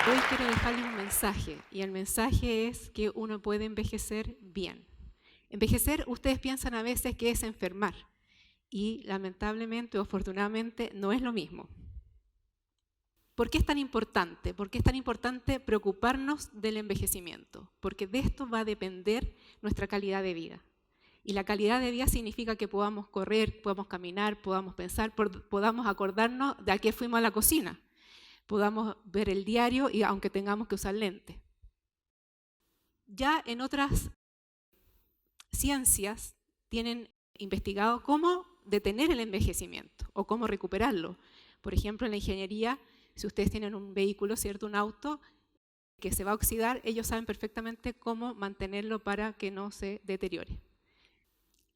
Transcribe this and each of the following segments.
Hoy quiero dejarles un mensaje, y el mensaje es que uno puede envejecer bien. Envejecer, ustedes piensan a veces que es enfermar, y lamentablemente o afortunadamente no es lo mismo. ¿Por qué es tan importante? ¿Por qué es tan importante preocuparnos del envejecimiento? Porque de esto va a depender nuestra calidad de vida. Y la calidad de vida significa que podamos correr, podamos caminar, podamos pensar, podamos acordarnos de a qué fuimos a la cocina, podamos ver el diario y aunque tengamos que usar lentes. Ya en otras ciencias tienen investigado cómo detener el envejecimiento o cómo recuperarlo. Por ejemplo, en la ingeniería, si ustedes tienen un vehículo, ¿cierto? Un auto que se va a oxidar, ellos saben perfectamente cómo mantenerlo para que no se deteriore.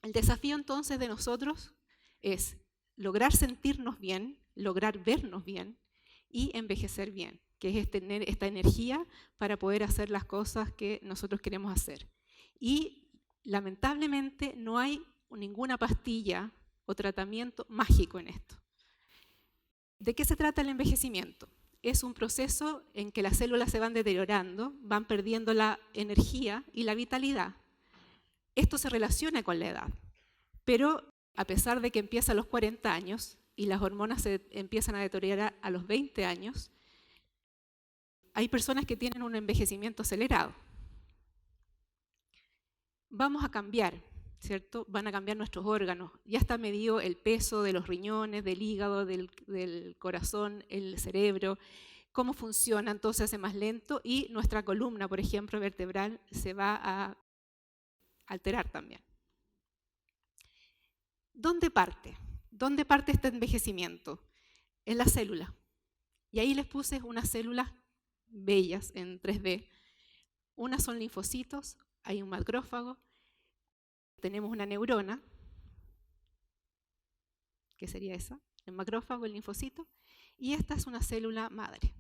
El desafío entonces de nosotros es lograr sentirnos bien, lograr vernos bien y envejecer bien, que es tener esta energía para poder hacer las cosas que nosotros queremos hacer. Y lamentablemente no hay ninguna pastilla o tratamiento mágico en esto. ¿De qué se trata el envejecimiento? Es un proceso en que las células se van deteriorando, van perdiendo la energía y la vitalidad. Esto se relaciona con la edad, pero a pesar de que empieza a los 40 años y las hormonas se empiezan a deteriorar a los 20 años, hay personas que tienen un envejecimiento acelerado. Vamos a cambiar, ¿cierto? Van a cambiar nuestros órganos. Ya está medido el peso de los riñones, del hígado, del corazón, el cerebro, cómo funciona, entonces se hace más lento y nuestra columna, por ejemplo, vertebral, se va a alterar también. ¿Dónde parte? ¿Dónde parte este envejecimiento? En la célula. Y ahí les puse unas células bellas en 3D. Unas son linfocitos, hay un macrófago, tenemos una neurona, que sería esa, el macrófago, el linfocito, y esta es una célula madre.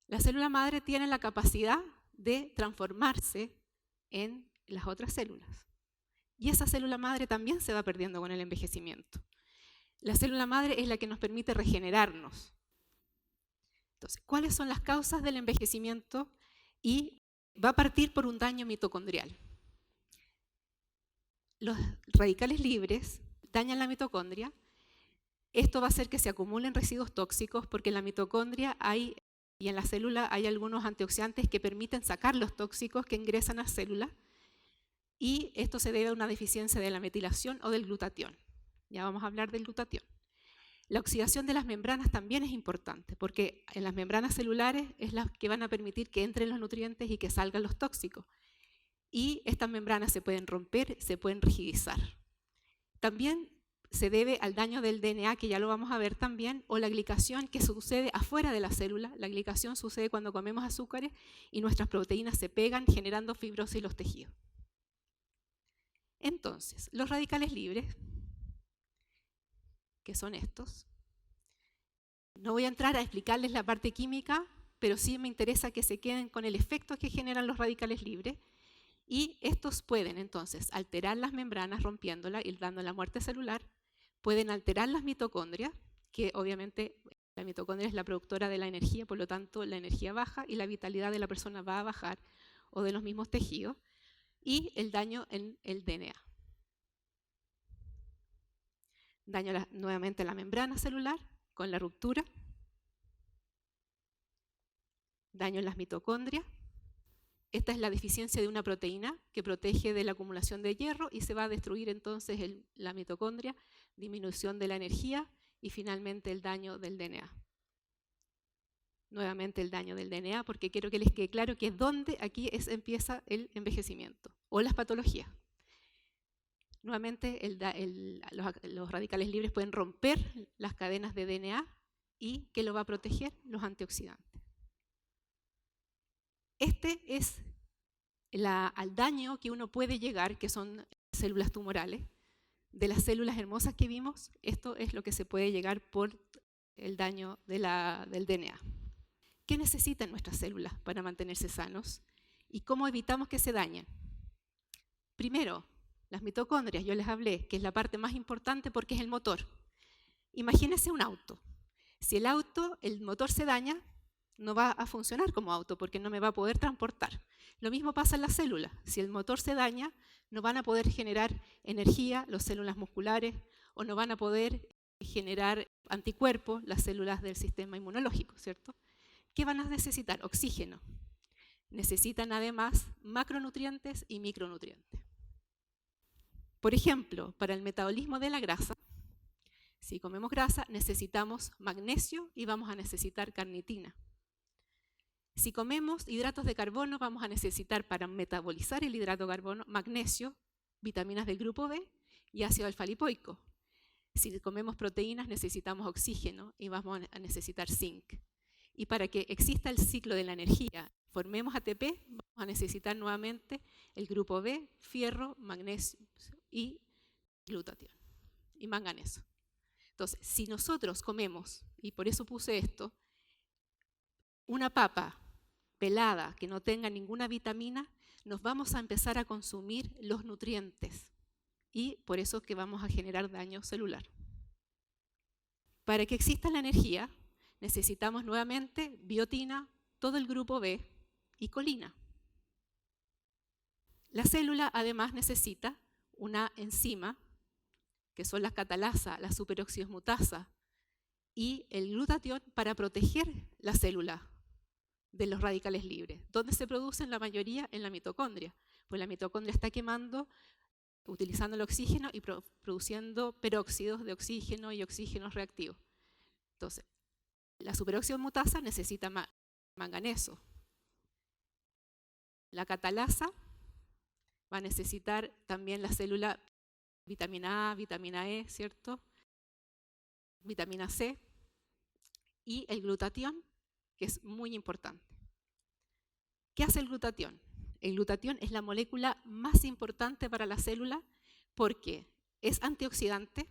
La célula madre tiene la capacidad de transformarse en las otras células. Y esa célula madre también se va perdiendo con el envejecimiento. La célula madre es la que nos permite regenerarnos. Entonces, ¿cuáles son las causas del envejecimiento? Y va a partir por un daño mitocondrial. Los radicales libres dañan la mitocondria. Esto va a hacer que se acumulen residuos tóxicos porque en la mitocondria y en la célula hay algunos antioxidantes que permiten sacar los tóxicos que ingresan a la célula, y esto se debe a una deficiencia de la metilación o del glutatión. Ya vamos a hablar del glutatión. La oxidación de las membranas también es importante porque en las membranas celulares es las que van a permitir que entren los nutrientes y que salgan los tóxicos. Y estas membranas se pueden romper, se pueden rigidizar. También se debe al daño del DNA, que ya lo vamos a ver también, o la glicación que sucede afuera de la célula. La glicación sucede cuando comemos azúcares y nuestras proteínas se pegan generando fibrosis en los tejidos. Entonces, los radicales libres, que son estos, no voy a entrar a explicarles la parte química, pero sí me interesa que se queden con el efecto que generan los radicales libres. Y estos pueden entonces alterar las membranas rompiéndolas y dando la muerte celular, pueden alterar las mitocondrias, que obviamente la mitocondria es la productora de la energía, por lo tanto la energía baja y la vitalidad de la persona va a bajar, o de los mismos tejidos, y el daño en el DNA. Daño nuevamente la membrana celular con la ruptura, daño en las mitocondrias. Esta es la deficiencia de una proteína que protege de la acumulación de hierro y se va a destruir entonces la mitocondria, disminución de la energía y finalmente el daño del DNA. Nuevamente el daño del DNA, porque quiero que les quede claro que es donde aquí empieza el envejecimiento o las patologías. Nuevamente los radicales libres pueden romper las cadenas de DNA y ¿qué lo va a proteger? Los antioxidantes. Este es al daño que uno puede llegar, que son células tumorales. De las células hermosas que vimos, esto es lo que se puede llegar por el daño del DNA. ¿Qué necesitan nuestras células para mantenerse sanos? ¿Y cómo evitamos que se dañen? Primero, las mitocondrias, yo les hablé, que es la parte más importante porque es el motor. Imagínense un auto. Si el motor se daña, no va a funcionar como auto porque no me va a poder transportar. Lo mismo pasa en las células. Si el motor se daña, no van a poder generar energía las células musculares o no van a poder generar anticuerpos las células del sistema inmunológico, ¿cierto? ¿Qué van a necesitar? Oxígeno. Necesitan además macronutrientes y micronutrientes. Por ejemplo, para el metabolismo de la grasa, si comemos grasa, necesitamos magnesio y vamos a necesitar carnitina. Si comemos hidratos de carbono, vamos a necesitar para metabolizar el hidrato de carbono magnesio, vitaminas del grupo B y ácido alfa-lipoico. Si comemos proteínas, necesitamos oxígeno y vamos a necesitar zinc. Y para que exista el ciclo de la energía, formemos ATP, vamos a necesitar nuevamente el grupo B, fierro, magnesio y glutatión y manganeso. Entonces, si nosotros comemos, y por eso puse esto, una papa pelada que no tenga ninguna vitamina, nos vamos a empezar a consumir los nutrientes y por eso que vamos a generar daño celular. Para que exista la energía, necesitamos nuevamente biotina, todo el grupo B y colina. La célula además necesita una enzima, que son las catalasa, la superoxidosmutasa y el glutatión para proteger la célula de los radicales libres. ¿Dónde se producen la mayoría? En la mitocondria. Pues la mitocondria está quemando, utilizando el oxígeno y produciendo peróxidos de oxígeno y oxígenos reactivos. Entonces, la superoxidosmutasa necesita manganeso. La catalasa va a necesitar también la célula vitamina A, vitamina E, ¿cierto? Vitamina C y el glutatión, que es muy importante. ¿Qué hace el glutatión? El glutatión es la molécula más importante para la célula porque es antioxidante,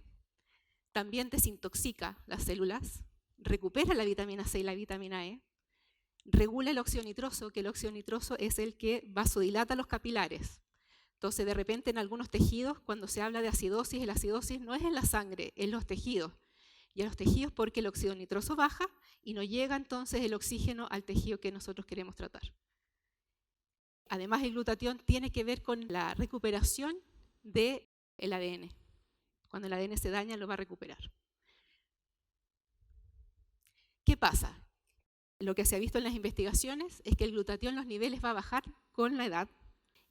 también desintoxica las células, recupera la vitamina C y la vitamina E, regula el óxido nitroso, que el óxido nitroso es el que vasodilata los capilares. Entonces, de repente en algunos tejidos, cuando se habla de acidosis, la acidosis no es en la sangre, es en los tejidos. Y a los tejidos porque el óxido nitroso baja y no llega entonces el oxígeno al tejido que nosotros queremos tratar. Además, el glutatión tiene que ver con la recuperación del ADN. Cuando el ADN se daña, lo va a recuperar. ¿Qué pasa? Lo que se ha visto en las investigaciones es que el glutatión, los niveles va a bajar con la edad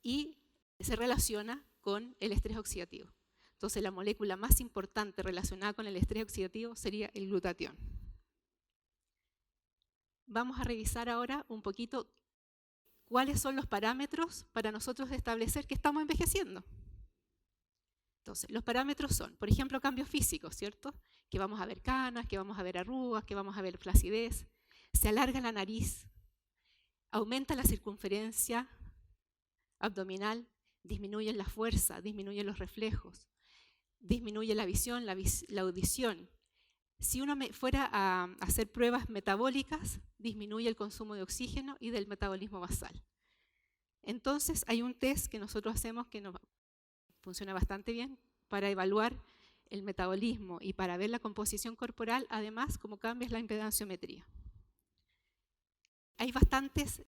y se relaciona con el estrés oxidativo. Entonces, la molécula más importante relacionada con el estrés oxidativo sería el glutatión. Vamos a revisar ahora un poquito cuáles son los parámetros para nosotros establecer que estamos envejeciendo. Entonces, los parámetros son, por ejemplo, cambios físicos, ¿cierto? Que vamos a ver canas, que vamos a ver arrugas, que vamos a ver flacidez. Se alarga la nariz, aumenta la circunferencia abdominal, disminuye la fuerza, disminuye los reflejos, disminuye la visión, la audición. Si uno fuera a hacer pruebas metabólicas, disminuye el consumo de oxígeno y del metabolismo basal. Entonces, hay un test que nosotros hacemos que funciona bastante bien para evaluar el metabolismo y para ver la composición corporal, además, cómo cambia la impedanciometría. Hay bastantes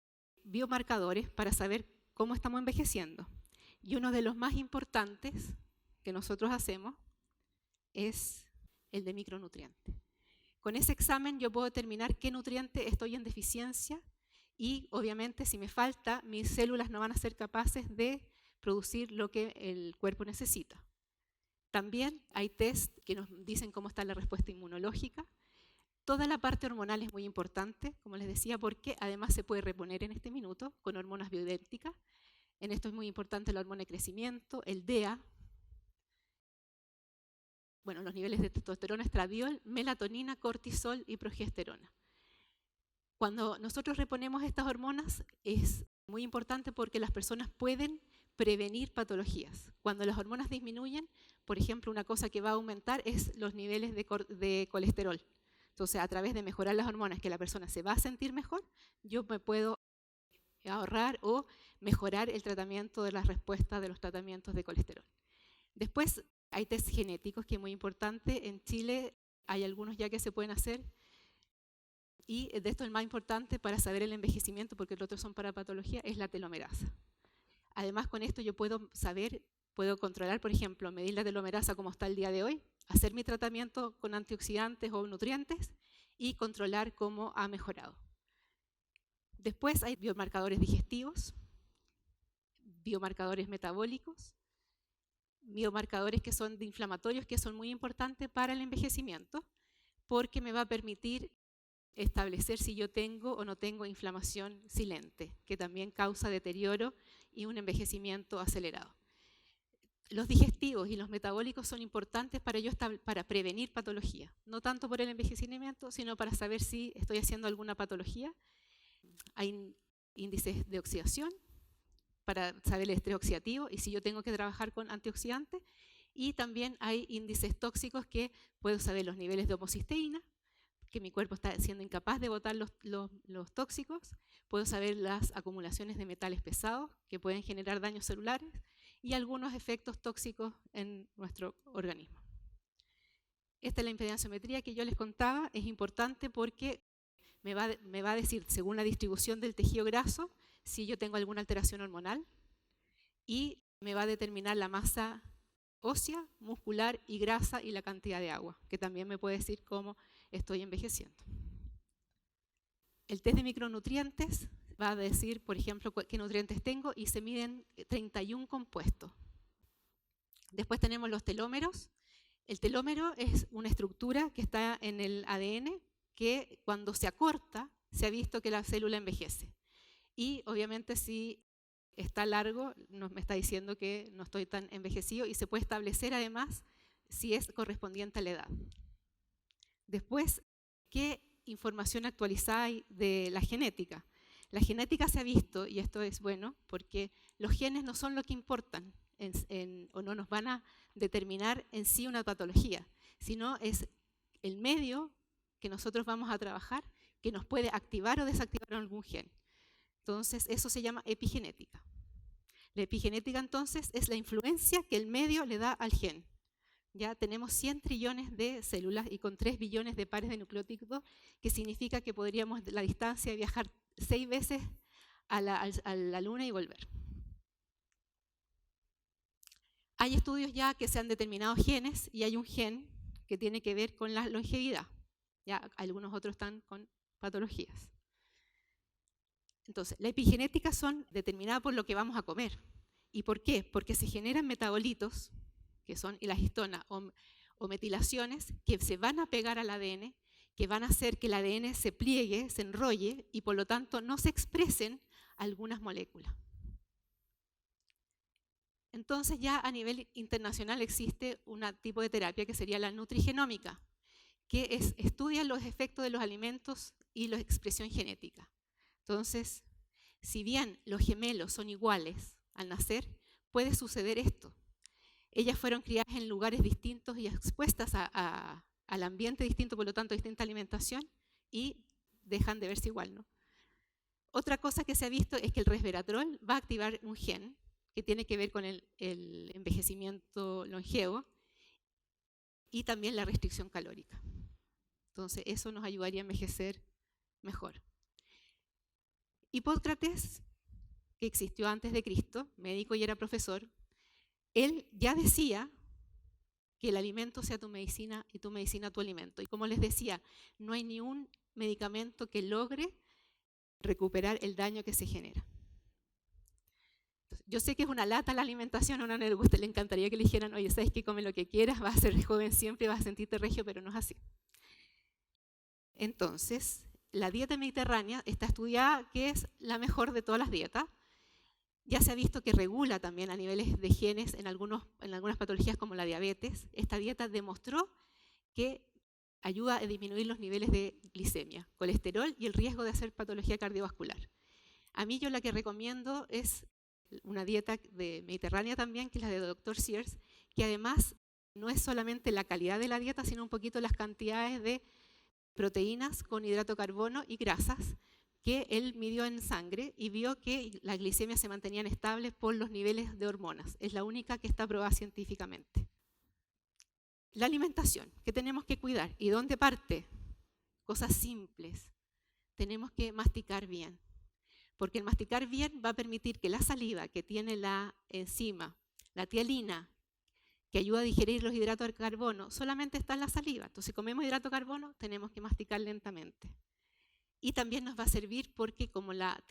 biomarcadores para saber cómo estamos envejeciendo. Y uno de los más importantes que nosotros hacemos es el de micronutrientes. Con ese examen yo puedo determinar qué nutriente estoy en deficiencia y obviamente si me falta, mis células no van a ser capaces de producir lo que el cuerpo necesita. También hay test que nos dicen cómo está la respuesta inmunológica. Toda la parte hormonal es muy importante, como les decía, porque además se puede reponer en este minuto con hormonas bioidénticas. En esto es muy importante la hormona de crecimiento, el DEA, bueno, los niveles de testosterona, estradiol, melatonina, cortisol y progesterona. Cuando nosotros reponemos estas hormonas es muy importante porque las personas pueden prevenir patologías. Cuando las hormonas disminuyen, por ejemplo, una cosa que va a aumentar es los niveles de colesterol. Entonces, a través de mejorar las hormonas, que la persona se va a sentir mejor, yo me puedo ahorrar o mejorar el tratamiento de las respuestas de los tratamientos de colesterol. Después, hay test genéticos que es muy importante. En Chile hay algunos ya que se pueden hacer Y de esto el más importante para saber el envejecimiento, porque los otros son para patología, es la telomerasa. Además, con esto yo puedo saber, puedo controlar, por ejemplo, medir la telomerasa como está el día de hoy, hacer mi tratamiento con antioxidantes o nutrientes y controlar cómo ha mejorado. Después hay biomarcadores digestivos, biomarcadores metabólicos, biomarcadores que son de inflamatorios, que son muy importantes para el envejecimiento, porque me va a permitir establecer si yo tengo o no tengo inflamación silente, que también causa deterioro y un envejecimiento acelerado. Los digestivos y los metabólicos son importantes para prevenir patología, no tanto por el envejecimiento, sino para saber si estoy haciendo alguna patología. Hay índices de oxidación para saber el estrés oxidativo y si yo tengo que trabajar con antioxidantes, y también hay índices tóxicos que puedo saber los niveles de homocisteína, que mi cuerpo está siendo incapaz de botar los tóxicos, puedo saber las acumulaciones de metales pesados que pueden generar daños celulares y algunos efectos tóxicos en nuestro organismo. Esta es la impedanciometría que yo les contaba, es importante porque me va a decir, según la distribución del tejido graso, si yo tengo alguna alteración hormonal, y me va a determinar la masa ósea, muscular y grasa y la cantidad de agua, que también me puede decir cómo estoy envejeciendo. El test de micronutrientes va a decir, por ejemplo, qué nutrientes tengo y se miden 31 compuestos. Después tenemos los telómeros. El telómero es una estructura que está en el ADN que cuando se acorta se ha visto que la célula envejece. Y obviamente si está largo, me está diciendo que no estoy tan envejecido y se puede establecer además si es correspondiente a la edad. Después, ¿qué información actualizada hay de la genética? La genética se ha visto, y esto es bueno, porque los genes no son lo que importan o no nos van a determinar en sí una patología, sino es el medio que nosotros vamos a trabajar que nos puede activar o desactivar algún gen. Entonces, eso se llama epigenética. La epigenética, entonces, es la influencia que el medio le da al gen. Ya tenemos 100 trillones de células y con 3 billones de pares de nucleótidos, que significa que podríamos la distancia de viajar 6 veces a la Luna y volver. Hay estudios ya que se han determinado genes y hay un gen que tiene que ver con la longevidad. Ya algunos otros están con patologías. Entonces, la epigenética son determinadas por lo que vamos a comer. ¿Y por qué? Porque se generan metabolitos, que son las histonas o metilaciones, que se van a pegar al ADN, que van a hacer que el ADN se pliegue, se enrolle y por lo tanto no se expresen algunas moléculas. Entonces ya a nivel internacional existe un tipo de terapia que sería la nutrigenómica, que estudia los efectos de los alimentos y la expresión genética. Entonces, si bien los gemelos son iguales al nacer, puede suceder esto. Ellas fueron criadas en lugares distintos y expuestas al ambiente distinto, por lo tanto, distinta alimentación, y dejan de verse igual, ¿no? Otra cosa que se ha visto es que el resveratrol va a activar un gen que tiene que ver con el envejecimiento longevo y también la restricción calórica. Entonces, eso nos ayudaría a envejecer mejor. Hipócrates, que existió antes de Cristo, médico y era profesor, él ya decía que el alimento sea tu medicina y tu medicina tu alimento. Y como les decía, no hay ni un medicamento que logre recuperar el daño que se genera. Entonces, yo sé que es una lata la alimentación, a uno no le gusta, le encantaría que le dijeran, oye, sabes que come lo que quieras, vas a ser joven siempre, vas a sentirte regio, pero no es así. Entonces, la dieta mediterránea está estudiada que es la mejor de todas las dietas. Ya se ha visto que regula también a niveles de genes en algunas patologías como la diabetes. Esta dieta demostró que ayuda a disminuir los niveles de glicemia, colesterol y el riesgo de hacer patología cardiovascular. A mí yo la que recomiendo es una dieta mediterránea también, que es la de Dr. Sears, que además no es solamente la calidad de la dieta, sino un poquito las cantidades de proteínas con hidrato de carbono y grasas que él midió en sangre y vio que las glicemias se mantenían estables por los niveles de hormonas. Es la única que está probada científicamente. La alimentación, que tenemos que cuidar. ¿Y dónde parte? Cosas simples. tenemos que masticar bien, porque el masticar bien va a permitir que la saliva que tiene la enzima, la tialina, que ayuda a digerir los hidratos de carbono, solamente está en la saliva. Entonces, si comemos hidrato de carbono, tenemos que masticar lentamente. Y también nos va a servir porque como la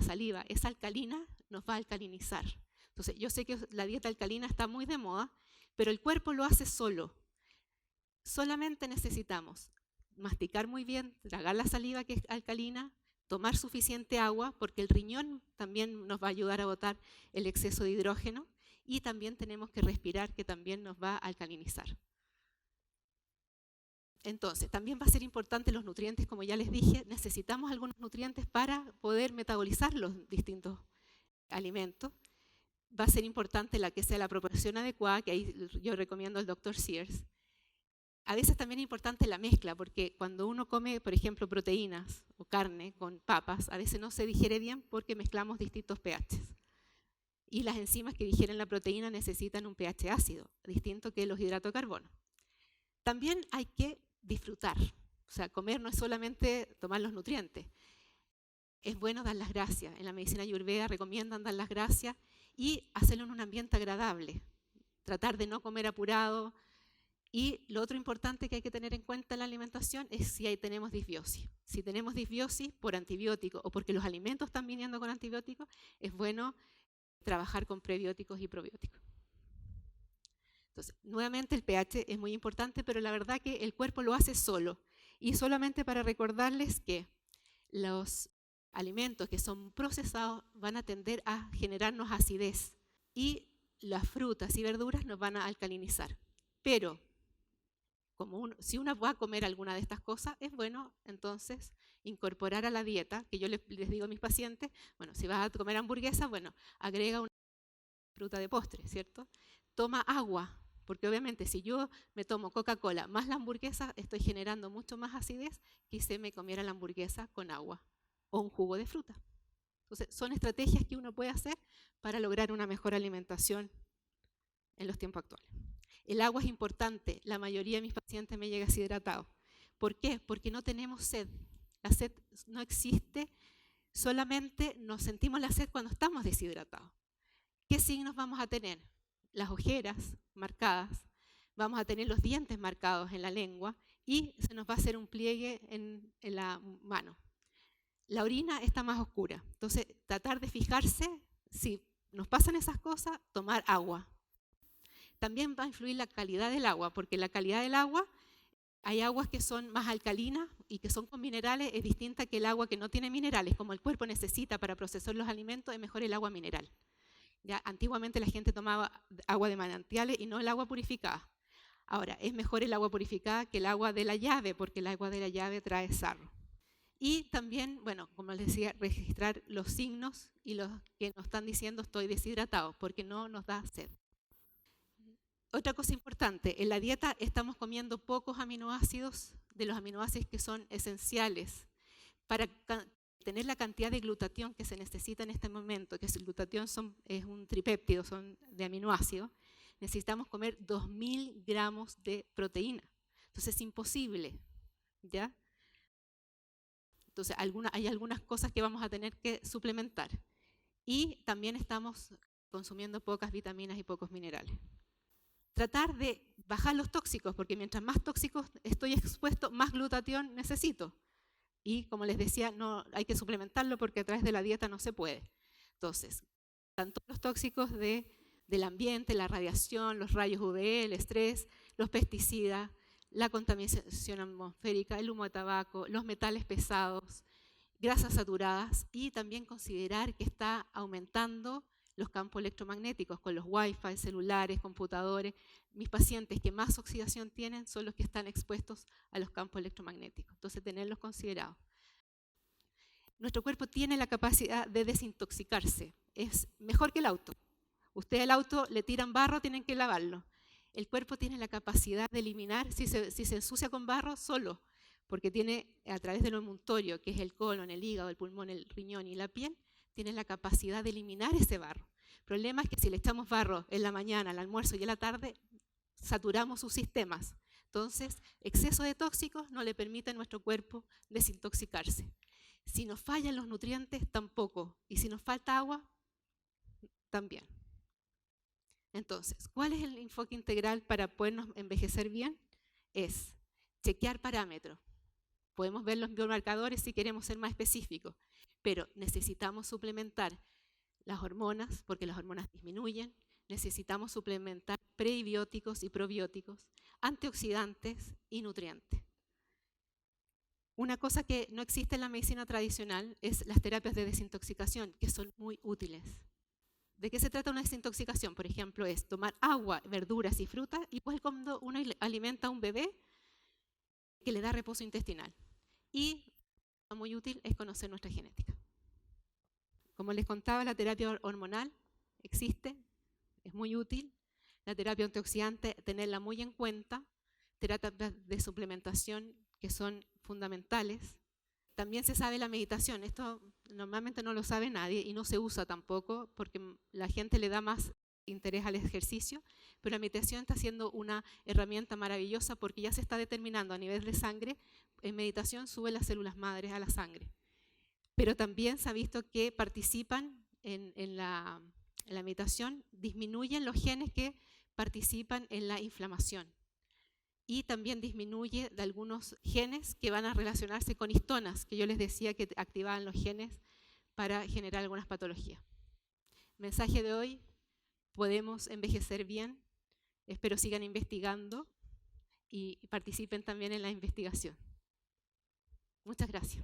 saliva es alcalina, nos va a alcalinizar. Entonces, yo sé que la dieta alcalina está muy de moda, pero el cuerpo lo hace solo. Solamente necesitamos masticar muy bien, tragar la saliva que es alcalina, tomar suficiente agua, porque el riñón también nos va a ayudar a botar el exceso de hidrógeno, y también tenemos que respirar, que también nos va a alcalinizar. Entonces, también va a ser importante los nutrientes, como ya les dije, necesitamos algunos nutrientes para poder metabolizar los distintos alimentos. Va a ser importante la que sea la proporción adecuada, que ahí yo recomiendo al Dr. Sears. A veces también es importante la mezcla, porque cuando uno come, por ejemplo, proteínas o carne con papas, a veces no se digiere bien porque mezclamos distintos pHs. Y las enzimas que digieren la proteína necesitan un pH ácido, distinto que los hidratos de carbono. También hay que disfrutar, o sea, comer no es solamente tomar los nutrientes. Es bueno dar las gracias. En la medicina ayurveda recomiendan dar las gracias y hacerlo en un ambiente agradable. Tratar de no comer apurado. Y lo otro importante que hay que tener en cuenta en la alimentación es si tenemos disbiosis. Si tenemos disbiosis por antibióticos o porque los alimentos están viniendo con antibióticos, es bueno trabajar con prebióticos y probióticos. Entonces, nuevamente el pH es muy importante, pero la verdad que el cuerpo lo hace solo. Y solamente para recordarles que los alimentos que son procesados van a tender a generarnos acidez y las frutas y verduras nos van a alcalinizar. Pero si uno va a comer alguna de estas cosas, es bueno entonces incorporar a la dieta, que yo les digo a mis pacientes, bueno, si vas a comer hamburguesa, bueno, agrega una fruta de postre, ¿cierto? Toma agua, porque obviamente si yo me tomo Coca-Cola más la hamburguesa, estoy generando mucho más acidez que si me comiera la hamburguesa con agua o un jugo de fruta. Entonces, son estrategias que uno puede hacer para lograr una mejor alimentación en los tiempos actuales. El agua es importante. La mayoría de mis pacientes me llega deshidratado. ¿Por qué? Porque no tenemos sed. La sed no existe, solamente nos sentimos la sed cuando estamos deshidratados. ¿Qué signos vamos a tener? Las ojeras marcadas, vamos a tener los dientes marcados en la lengua y se nos va a hacer un pliegue en la mano. La orina está más oscura. Entonces, tratar de fijarse, si nos pasan esas cosas, tomar agua. También va a influir la calidad del agua, porque la calidad del agua, hay aguas que son más alcalinas y que son con minerales, es distinta que el agua que no tiene minerales. Como el cuerpo necesita para procesar los alimentos, es mejor el agua mineral. ¿Ya? Antiguamente la gente tomaba agua de manantiales y no el agua purificada. Ahora, es mejor el agua purificada que el agua de la llave, porque el agua de la llave trae sarro. Y también, bueno, como les decía, registrar los signos y los que nos están diciendo estoy deshidratado, porque no nos da sed. Otra cosa importante, en la dieta estamos comiendo pocos aminoácidos, de los aminoácidos que son esenciales para tener la cantidad de glutatión que se necesita en este momento, que el glutatión es un tripéptido, son de aminoácidos. Necesitamos comer 2000 gramos de proteína. Entonces es imposible, ¿ya? Entonces hay algunas cosas que vamos a tener que suplementar. Y también estamos consumiendo pocas vitaminas y pocos minerales. Tratar de bajar los tóxicos, porque mientras más tóxicos estoy expuesto, más glutatión necesito. Y como les decía, no hay que suplementarlo porque a través de la dieta no se puede. Entonces, tanto los tóxicos del ambiente, la radiación, los rayos UV, el estrés, los pesticidas, la contaminación atmosférica, el humo de tabaco, los metales pesados, grasas saturadas, y también considerar que está aumentando los campos electromagnéticos con los Wi-Fi, celulares, computadores. Mis pacientes que más oxidación tienen son los que están expuestos a los campos electromagnéticos. Entonces, tenerlos considerados. Nuestro cuerpo tiene la capacidad de desintoxicarse. Es mejor que el auto. Ustedes al auto le tiran barro, tienen que lavarlo. El cuerpo tiene la capacidad de eliminar, si se ensucia con barro, solo, porque tiene a través de lo emuntorio, que es el colon, el hígado, el pulmón, el riñón y la piel, tienen la capacidad de eliminar ese barro. El problema es que si le echamos barro en la mañana, al almuerzo y en la tarde, saturamos sus sistemas. Entonces, exceso de tóxicos no le permite a nuestro cuerpo desintoxicarse. Si nos fallan los nutrientes, tampoco. Y si nos falta agua, también. Entonces, ¿cuál es el enfoque integral para podernos envejecer bien? Es chequear parámetros. Podemos ver los biomarcadores si queremos ser más específicos, pero necesitamos suplementar las hormonas, porque las hormonas disminuyen. Necesitamos suplementar prebióticos y probióticos, antioxidantes y nutrientes. Una cosa que no existe en la medicina tradicional es las terapias de desintoxicación, que son muy útiles. ¿De qué se trata una desintoxicación? Por ejemplo, es tomar agua, verduras y frutas, igual cuando uno alimenta a un bebé que le da reposo intestinal. Y muy útil es conocer nuestra genética. Como les contaba, la terapia hormonal existe, es muy útil. La terapia antioxidante, tenerla muy en cuenta. Terapias de suplementación que son fundamentales. También se sabe la meditación. Esto normalmente no lo sabe nadie y no se usa tampoco porque la gente le da más interés al ejercicio, pero la meditación está siendo una herramienta maravillosa porque ya se está determinando a nivel de sangre. En meditación sube las células madres a la sangre. Pero también se ha visto que participan en la meditación, disminuyen los genes que participan en la inflamación. Y también disminuye de algunos genes que van a relacionarse con histonas, que yo les decía que activaban los genes para generar algunas patologías. Mensaje de hoy: podemos envejecer bien. Espero sigan investigando y participen también en la investigación. Muchas gracias.